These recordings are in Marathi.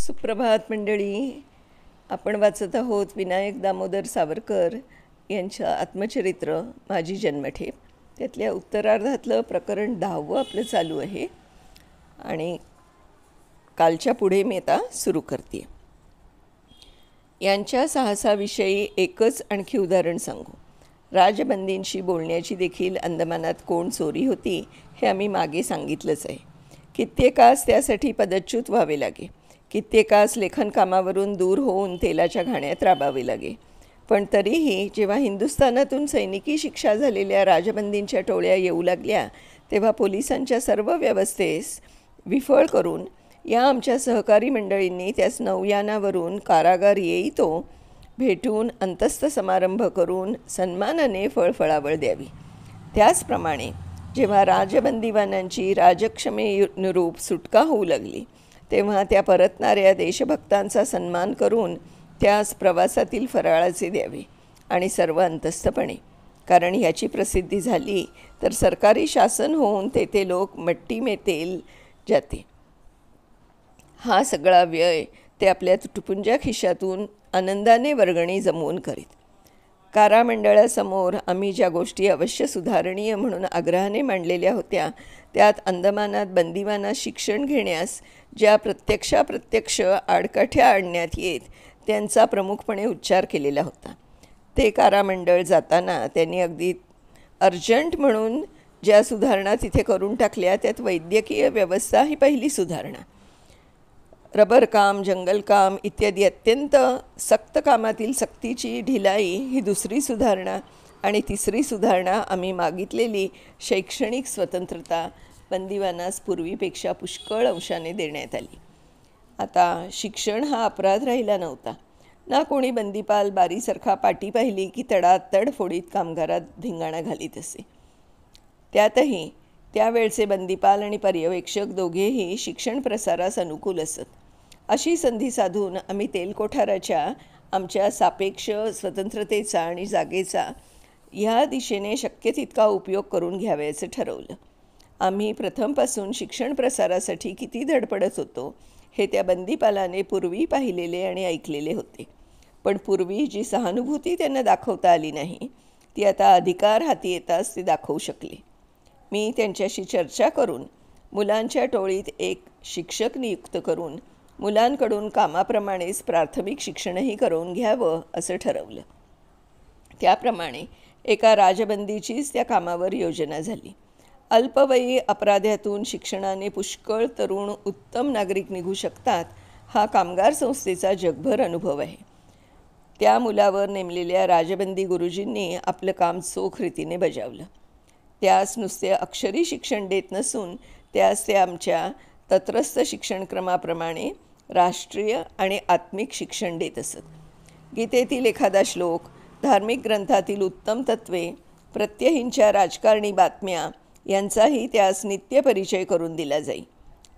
सुप्रभात मंडळी. आपण वाचत आहोत विनायक दामोदर सावरकर यांचं आत्मचरित्र माझी जन्मठेप. त्यातल्या उत्तरार्धातलं प्रकरण 10वं आपलं चालू आहे आणि कालच्या पुढे मी आता सुरू करते. यांच्या साहसाविषयी एकच आणखी उदाहरण सांगू. राजबंदींशी बोलण्याची देखील अंदमानात कोण चोरी होती हे आम्ही मागे सांगितलंच आहे. कित्येकास त्यासाठी पदच्युत व्हावे लागे, कित्येकास लेखनकामावरून दूर होऊन तेलाच्या घाण्यात राबावे लागे. पण तरीही जेव्हा हिंदुस्थानातून सैनिकी शिक्षा झालेल्या राजबंदींच्या टोळ्या येऊ लागल्या तेव्हा पोलिसांच्या सर्व व्यवस्थेस विफळ करून या आमच्या सहकारी मंडळींनी त्यास नौयानावरून कारागार येईतो भेटून अंतस्थ समारंभ करून सन्मानाने फळफळावळ द्यावी. त्याचप्रमाणे जेव्हा राजबंदीवानांची राजक्षमेनुरूप सुटका होऊ लागली तेव्हा त्या परतणाऱ्या देशभक्तांचा सन्मान करून त्यास प्रवासातील फराळाचे द्यावे आणि सर्व अंतस्थपणे. कारण ह्याची प्रसिद्धी झाली तर सरकारी शासन होऊन तेथे लोक मट्टी में तेल जाते. हा सगळा व्यय ते आपल्या तुटपुंज्या खिशातून आनंदाने वर्गणी जमवून करीत. कारामंडळासमोर आम्ही ज्या गोष्टी अवश्य सुधारणीय म्हणून आग्रहाने मांडलेल्या होत्या त्यात अंदमानात बंदिवानास शिक्षण घेण्यास ज्या प्रत्यक्ष आडकाठ्या आणण्यात येत त्यांचा प्रमुखपणे उच्चार केलेला होता. ते कारामंडळ जाताना त्यांनी अगदी अर्जंट म्हणून ज्या सुधारणा तिथे करून टाकल्या त्यात वैद्यकीय व्यवस्था ही पहिली सुधारणा, रबरकाम, जंगलकाम इत्यादी अत्यंत सक्त कामातील सक्तीची ढिलाई ही दुसरी सुधारणा आणि तिसरी सुधारणा आम्ही मागितलेली शैक्षणिक स्वतंत्रता बंदिवानास पूर्वीपेक्षा पुष्कळ अंशाने देण्यात आली. आता शिक्षण हा अपराध राहिला नव्हता ना. कोणी बंदीपाल बारीसारखा पाटी पाहिली की तडातड फोडीत कामगारात धिंगाणा घालीत असे. त्यातही त्यावेळचे बंदीपाल आणि पर्यवेक्षक दोघेही शिक्षण प्रसारास अनुकूल असत. अशी संधी साधून आम्ही तेलकोठाराच्या आमच्या सापेक्ष स्वतंत्रतेचा आणि जागेचा ह्या दिशेने शक्य तितका उपयोग करून घ्यावयाचं ठरवलं. आम्ही प्रथमपासून शिक्षण प्रसारासाठी किती धडपडत होतो हे त्या बंदीपालाने पूर्वी पाहिलेले आणि ऐकलेले होते. पण पूर्वी जी सहानुभूती त्यांना दाखवता आली नाही ती आता अधिकार हाती येताच ते दाखवू शकले. मी त्यांच्याशी चर्चा करून मुलांच्या टोळीत एक शिक्षक नियुक्त करून मुलांकडून कामाप्रमाणेच प्राथमिक शिक्षणही करून घ्यावं असं ठरवलं. त्याप्रमाणे एका राजबंदीचीच त्या कामावर योजना झाली. अल्पवयी अपराध्यातून शिक्षणाने पुष्कळ तरुण उत्तम नागरिक निघू शकतात हा कामगार संस्थेचा जगभर अनुभव आहे. त्या मुलावर नेमलेल्या राजबंदी गुरुजींनी आपलं काम चोख रीतीने बजावलं. त्यास नुसते अक्षरी शिक्षण देत नसून त्यास ते आमच्या तत्रस्थ शिक्षणक्रमाप्रमाणे राष्ट्रीय आणि आत्मिक शिक्षण देत असत. गीतेतील एखादा श्लोक, धार्मिक ग्रंथातील उत्तम तत्वे, प्रत्यहींच्या राजकारणी बातम्या यांचाही त्यास नित्य परिचय करून दिला जाई.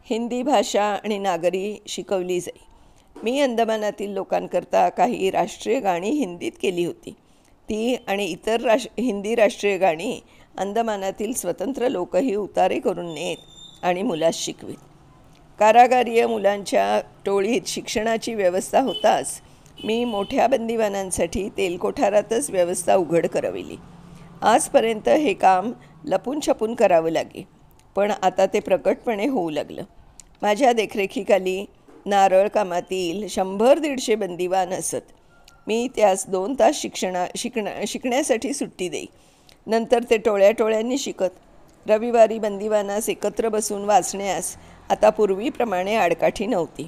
हिंदी भाषा आणि नागरी शिकवली जाई. मी अंदमानातील लोकांकरता काही राष्ट्रीय गाणी हिंदीत केली होती. ती आणि इतर हिंदी राष्ट्रीय गाणी अंदमानातील स्वतंत्र लोकही उतारे करून नेत आणि मुलास शिकवीत. कारागारीय मुलांच्या टोळीत शिक्षणाची व्यवस्था होताच मी मोठ्या बंदिवानांसाठी तेलकोठारातच व्यवस्था उघड करविली. आजपर्यंत हे काम लपून छपून करावं लागे, पण आता ते प्रकटपणे होऊ लागलं. माझ्या देखरेखीखाली नारळ कामातील 100-150 बंदिवान असत. मी त्यास 2 तास शिकण्यासाठी सुट्टी देई. नंतर ते टोळ्यांनी शिकत. रविवारी बंदिवानास एकत्र बसून वाचण्यास आता पूर्वीप्रमाणे आडकाठी नव्हती.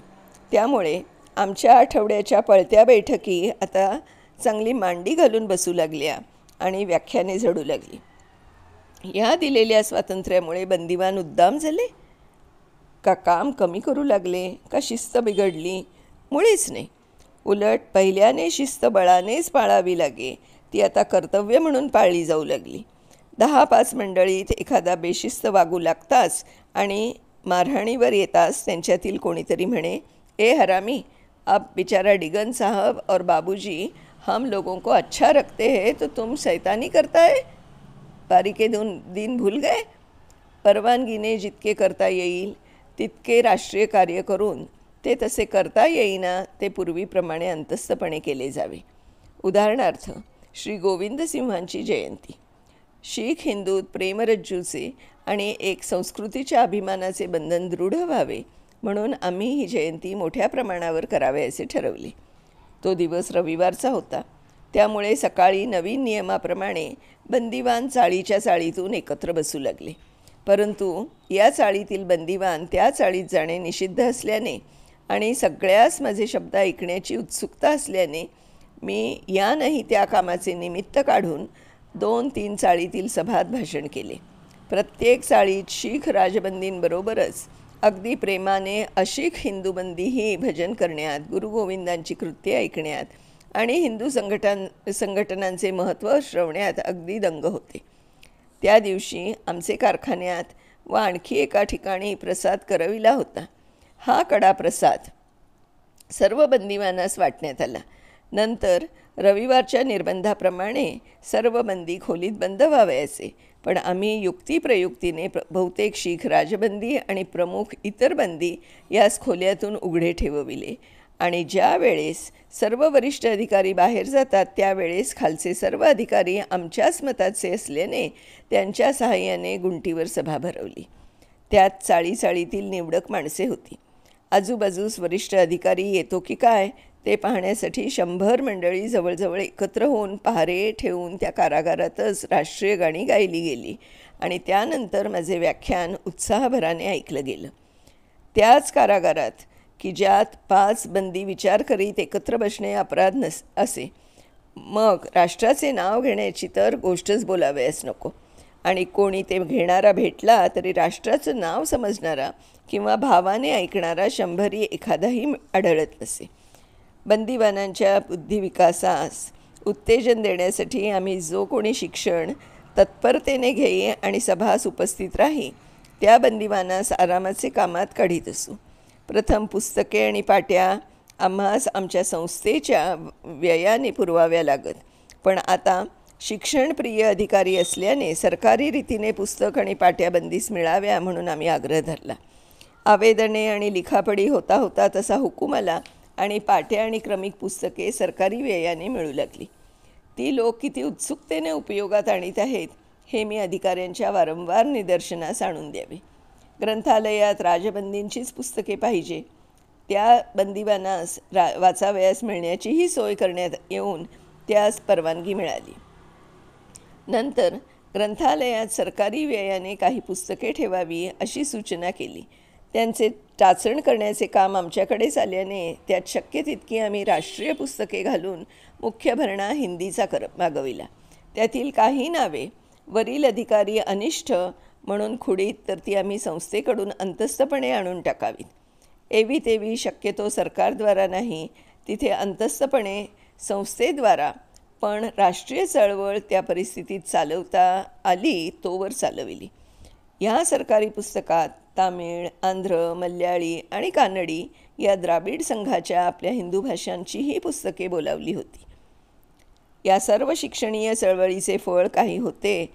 त्यामुळे आमच्या आठवड्याच्या पळत्या बैठकी आता चांगली मांडी घालून बसू लागल्या आणि व्याख्याने झडू लागली. या दिलेल्या स्वातंत्र्यामुळे बंदिवान उद्दाम झाले का काम कमी करू लागले का शिस्त बिघडली? मुळीच नाही. उलट पहिल्याने शिस्त बळानेच पाळावी लागे ती आता कर्तव्य म्हणून पाळली जाऊ लागली. 10-5 मंडळीत एखादा बेशिस्त वागू लागताच आणि मारहाणीवर येताच त्यांच्यातील कोणीतरी म्हणे, ए हरामी, आप बेचारा डिगन साहब और बाबूजी हम लोगों को अच्छा रखते हैं तो तुम शैतानी करता है. बारी के दिन भूल गए. परवानगीने जितके करता येईल तितके राष्ट्रीय कार्य करून ते तसे करता येईना ते पूर्वीप्रमाणे अंतस्थपणे केले जावे. उदाहरणार्थ, श्री गोविंदसिंहांची जयंती. शीख हिंदूत प्रेमरज्जूचे आणि एक संस्कृतीच्या अभिमानाचे बंधन दृढ व्हावे म्हणून आम्ही ही जयंती मोठ्या प्रमाणावर करावयाचे ठरवले. तो दिवस रविवारचा होता. त्यामुळे सकाळी नवीन नियमाप्रमाणे बंदिवान चाळीच्या चाळीतून एकत्र बसू लागले. परंतु या चाळीतील बंदिवान त्या चाळीत जाणे निषिद्ध असल्याने आणि सगळ्यास माझे शब्द ऐकण्याची उत्सुकता असल्याने मी या नाही त्या कामाचे निमित्त काढून 2-3 चाळीतील सभात भाषण केले. प्रत्येक चाळीत शीख राजबंदींबरोबरच अगदी प्रेमाने अशीख हिंदू बंदीही भजन करण्यात, गुरु गोविंदांची कृत्ये ऐकण्यात आणि हिंदू संघटनांचे महत्त्व श्रवण्यात अगदी दंग होते. त्या दिवशी आमचे कारखान्यात व आणखी एका ठिकाणी प्रसाद करविला होता. हा कडा प्रसाद सर्व बंदिवानास वाटण्यात आला. नंतर रविवारच्या निर्बंधाप्रमाणे सर्व बंदी खोलीत बंद व्हावयाचे, पण आम्ही युक्तिप्रयुक्तीने बहुतेक शीख राजबंदी आणि प्रमुख इतर बंदी यास खोल्यातून उघडे ठेवविले आणि ज्या वेळेस सर्व वरिष्ठ अधिकारी बाहेर जातात त्यावेळेस खालचे सर्व अधिकारी आमच्याच मताचे असल्याने त्यांच्या सहाय्याने गुंटीवर सभा भरवली. त्यात चाळीतील निवडक माणसे होती. आजूबाजूस वरिष्ठ अधिकारी येतो की काय ते पाहण्यासाठी 100 मंडळी जवळजवळ एकत्र होऊन पहारे ठेवून त्या कारागारातच राष्ट्रीय गाणी गायली गेली आणि त्यानंतर माझे व्याख्यान उत्साहभराने ऐकलं गेलं. त्याच कारागारात की ज्यात 5 बंदी विचार करीत एकत्र बसणे अपराध असे, मग राष्ट्राचे नाव घेण्याची तर गोष्टच बोलावयास नको आणि कोणी ते घेणारा भेटला तरी राष्ट्राचं नाव समजणारा किंवा भावाने ऐकणारा 100 एखादाही आढळत नसे. बंदिवानांच्या बुद्धिविकासास उत्तेजन देण्यासाठी आम्ही जो कोणी शिक्षण तत्परतेने घेई आणि सभास उपस्थित राही त्या बंदिवानास आरामाचे कामात काढीत असू. प्रथम पुस्तके आणि पाट्या आम्हास आमच्या संस्थेच्या व्ययाने पुरवाव्या लागत, पण आता शिक्षणप्रिय अधिकारी असल्याने सरकारी रीतीने पुस्तक आणि पाट्या बंदीस मिळाव्या म्हणून आम्ही आग्रह धरला. आवेदने आणि लिखापडी होता होता तसा हुकूम आला आणि पाट्या आणि क्रमिक पुस्तके सरकारी व्ययाने मिळू लागली. ती लोक किती उत्सुकतेने उपयोगात आणीत आहेत हे मी अधिकाऱ्यांच्या वारंवार निदर्शनास आणून द्यावे. ग्रंथालयात राजबंदींचीच पुस्तके पाहिजे त्या बंदिवानास वाचावयास मिळण्याचीही सोय करण्यात येऊन त्यास परवानगी मिळाली. नंतर ग्रंथालयात सरकारी व्ययाने काही पुस्तके ठेवावी अशी सूचना केली. त्यांचे टाचण करण्याचे काम आमच्याकडेच आल्याने त्यात शक्य तितकी आम्ही राष्ट्रीय पुस्तके घालून मुख्य भरणा हिंदीचा मागविला. त्यातील काही नावे वरील अधिकारी अनिष्ठ म्हणून खुडीत तर ती आम्ही संस्थेकडून अंतस्थपणे आणून टाकावीत. एवी तेवी शक्यतो सरकारद्वारा नाही, तिथे अंतस्थपणे संस्थेद्वारा, पण राष्ट्रीय चळवळ त्या परिस्थितीत चालवता आली तोवर चालविली. ह्या सरकारी पुस्तकात तामिळ, आंध्र, मल्याळी आणि कानडी या द्राविड संघाच्या आपल्या हिंदू भाषांचीही पुस्तके बोलावली होती. या सर्व शिक्षणीय चळवळीचे फळ काही होते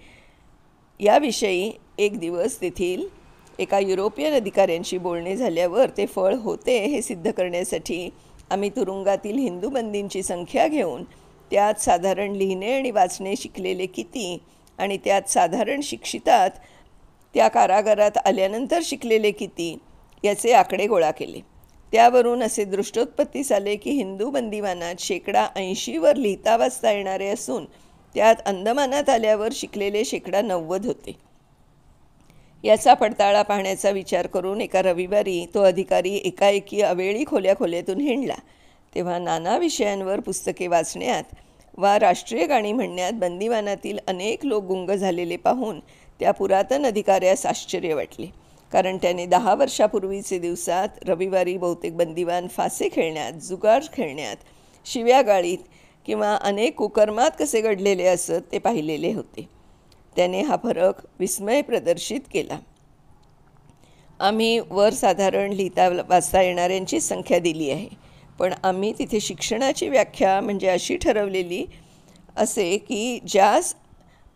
याविषयी एक दिवस तेथील एका युरोपियन अधिकाऱ्यांशी बोलणे झाल्यावर ते फळ होते हे सिद्ध करण्यासाठी आम्ही तुरुंगातील हिंदू बंदींची संख्या घेऊन त्यात साधारण लिहिणे आणि वाचणे शिकलेले किती आणि त्यात साधारण शिक्षितात त्या कारागारात आल्यानंतर शिकलेले किती याचे आकडे गोळा केले. त्यावरून असे दृष्टोत्पत्तीस आले की हिंदू बंदिवानात 80% लिहिता वाचता येणारे असून त्यात अंदमानात आल्यावर शिकलेले 90% होते. याचा पडताळा पाहण्याचा विचार करून एका रविवारी तो अधिकारी एकाएकी अवेळी खोल्यातून हिंडला. तेव्हा नाना विषयांवर पुस्तके वाचण्यात वा राष्ट्रीय गाणी म्हणण्यात बंदिवानातील अनेक लोक गुंग झालेले पाहून त्या पुरातन अधिकाऱ्यास आश्चर्य वाटले, कारण त्याने 10 वर्षापूर्वीचे दिवसात रविवारी बहुतेक बंदिवान फासे खेळण्यात, जुगार खेळण्यात, शिव्या गाळीत किंवा अनेक कुकर्मात कसे घडलेले असत ते पाहिलेले होते. त्याने हा फरक विस्मय प्रदर्शित केला. आम्ही वर साधारण लिहिता वाचता येणाऱ्यांची संख्या दिली आहे, पण आम्ही तिथे शिक्षणाची व्याख्या म्हणजे अशी ठरवलेली असे की ज्यास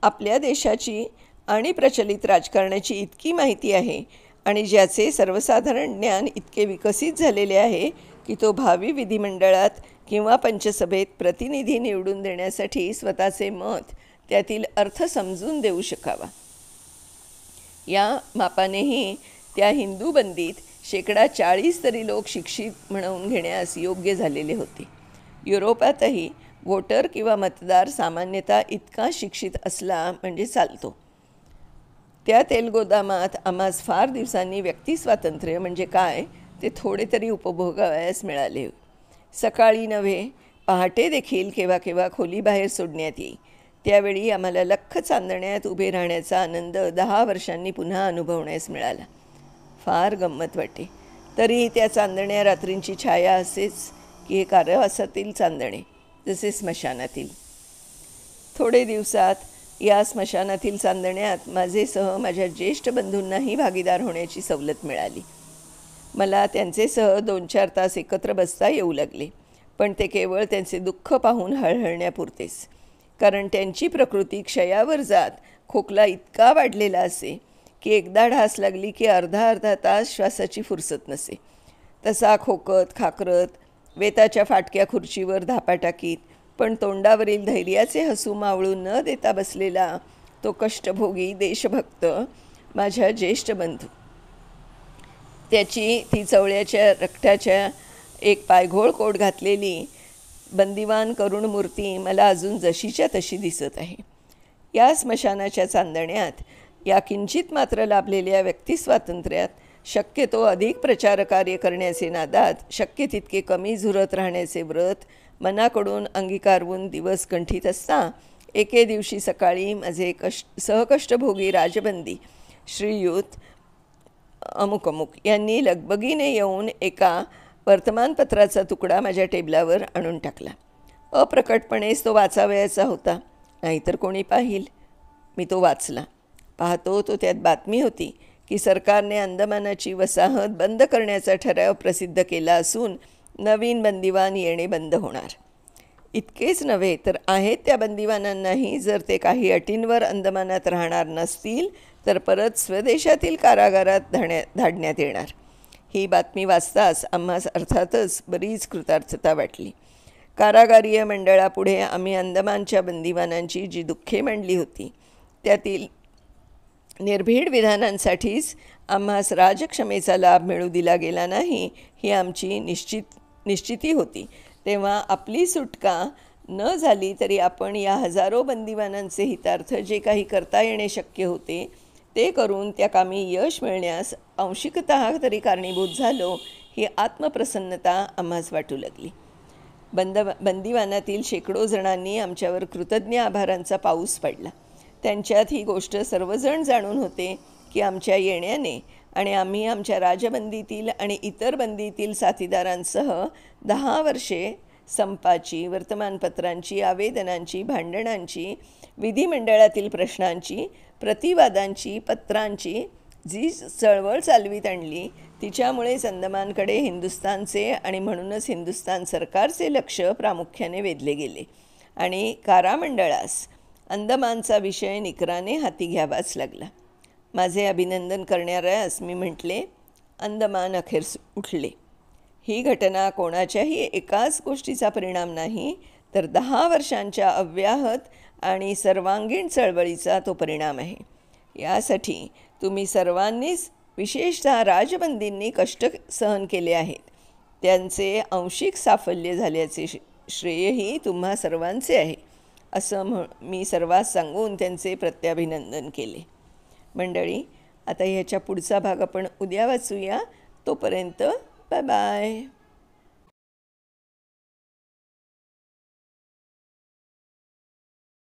आपल्या देशाची आणि प्रचलित राजकारणाची इतकी माहिती आहे आणि ज्याचे सर्वसाधारण ज्ञान इतके विकसित झालेले आहे की तो भावी विधिमंडळात किंवा पंचसभेत प्रतिनिधी निवडून देण्यासाठी स्वतःचे मत, त्यातील अर्थ समजून देऊ शकावा. या मापानेही त्या हिंदू बंदीत 40% तरी लोक शिक्षित म्हणवून घेण्यास योग्य झालेले होते. युरोपातही व्होटर किंवा मतदार सामान्यतः इतका शिक्षित असला म्हणजे चालतो. त्या तेलगोदामात आम्हास फार दिवसांनी व्यक्तिस्वातंत्र्य म्हणजे काय ते थोडे तरी उपभोगावयास मिळाले. सकाळी नव्हे, पहाटे देखील केव्हा केव्हा खोलीबाहेर सोडण्यात येई. त्यावेळी आम्हाला लख्ख चांदण्यात उभे राहण्याचा आनंद 10 वर्षांनी पुन्हा अनुभवण्यास मिळाला. फार गंमत वाटे. तरीही त्या चांदण्या रात्रींची छाया असेच की हे कारावासातील चांदणे, जसे स्मशानातील. थोडे दिवसात या स्मशानातील चांदण्यात माझ्या ज्येष्ठ बंधूंनाही भागीदार होण्याची सवलत मिळाली. मला त्यांचेसह 2-4 तास एकत्र बसता येऊ लागले, पण ते केवळ त्यांचे दुःख पाहून हळहळण्यापुरतेच. कारण त्यांची प्रकृती क्षयावर जात खोकला इतका वाढलेला असे की एकदा ढास लागली की अर्धा तास श्वासाची फुरसत नसे. तसा खोकत खाकरत वेताच्या फाटक्या खुर्चीवर धापा टाकीत पण तोंडावरील धैर्याचे हसू मावळू न देता बसलेला तो कष्टभोगी देशभक्त माझ्या ज्येष्ठ बंधू. त्याची ती चवळ्याच्या रक्ताच्या एक पायघोळ कोट घातलेली बंदिवान करुण मूर्ती मला अजून जशीच्या तशी दिसत आहे. या स्मशानाच्या चांदण्यात, या किंचित मात्र लाभलेल्या व्यक्तिस्वातंत्र्यात शक्यतो अधिक प्रचारकार्य करण्याचे नादात शक्य तितके कमी झुरत राहण्याचे व्रत मनाकडून अंगीकारवून दिवस कंठीत असता, एके दिवशी सकाळी माझे सहकष्टभोगी राजबंदी श्रीयुत अमुक अमुक यांनी लगबगीने येऊन एका वर्तमानपत्राचा तुकडा माझ्या टेबलावर आणून टाकला. अप्रकटपणेच तो वाचावयाचा होता, नाहीतर कोणी पाहिल. मी तो वाचला. पाहतो तो त्यात बातमी होती की सरकारने अंदमानाची वसाहत बंद करण्याचा ठराव प्रसिद्ध केला असून नवीन बंदिवान येणे बंद होणार. इतकेच नव्हे तर आहेत त्या बंदिवानांनाही जर ते काही अटींवर अंदमानात राहणार नसतील तर परत स्वदेशातील कारागारात धाडण्यात येणार. ही बातमी वाचताच आम्हास अर्थातच बरीच कृतार्थता वाटली. कारागारीय मंडळापुढे आम्ही अंदमानच्या बंदिवानांची जी दुःखे मांडली होती त्यातील निर्भीड विधानांसाठीच आम्हास राजक्षमेचा लाभ मिळू दिला गेला नाही, ही आमची निश्चिती होती. तेव्हा आपली सुटका न झाली तरी आपण या हजारो बंदिवानांचे हितार्थ जे काही करता येणे शक्य होते ते करून त्या कामी यश मिळण्यास अंशिकतः तरी कारणीभूत झालो, ही आत्मप्रसन्नता आम्हास वाटू लागली. बंदिवानातील शेकडो जणांनी आमच्यावर कृतज्ञ आभारांचा पाऊस पडला. त्यांच्यात ही गोष्ट सर्वजण जाणून होते की आमच्या येण्याने आणि आम्ही आमच्या राजबंदीतील आणि इतर बंदीतील साथीदारांसह 10 वर्षे संपाची, वर्तमानपत्रांची, आवेदनांची, भांडणांची, विधिमंडळातील प्रश्नांची, प्रतिवादांची, पत्रांची जी चळवळ चालवीत आणली तिच्यामुळेच अंदमानकडे हिंदुस्थानचे आणि म्हणूनच हिंदुस्थान सरकारचे लक्ष प्रामुख्याने वेधले गेले आणि कारामंडळास अंदमानचा विषय निकराने हाती घ्यावाच लागला. माझे अभिनंदन करणाऱ्यास मी म्हटले, अंदमान अखेर उठले. ही घटना कोणाच्याही एकाच गोष्टीचा परिणाम नाही तर 10 वर्षांच्या अव्याहत आणि सर्वांगीण चळवळीचा तो परिणाम आहे. यासाठी तुम्ही सर्वांनीच, विशेषतः राजबंदींनी कष्ट सहन केले आहेत. त्यांचे अंशिक साफल्य झाल्याचे श्रेयही तुम्हा सर्वांचे आहे, असं मी सर्वांस सांगून त्यांचे प्रत्याभिनंदन केले. मंडळी, आता ह्याच्या पुढचा भाग आपण उद्या वाचूया. तोपर्यंत बाय बाय.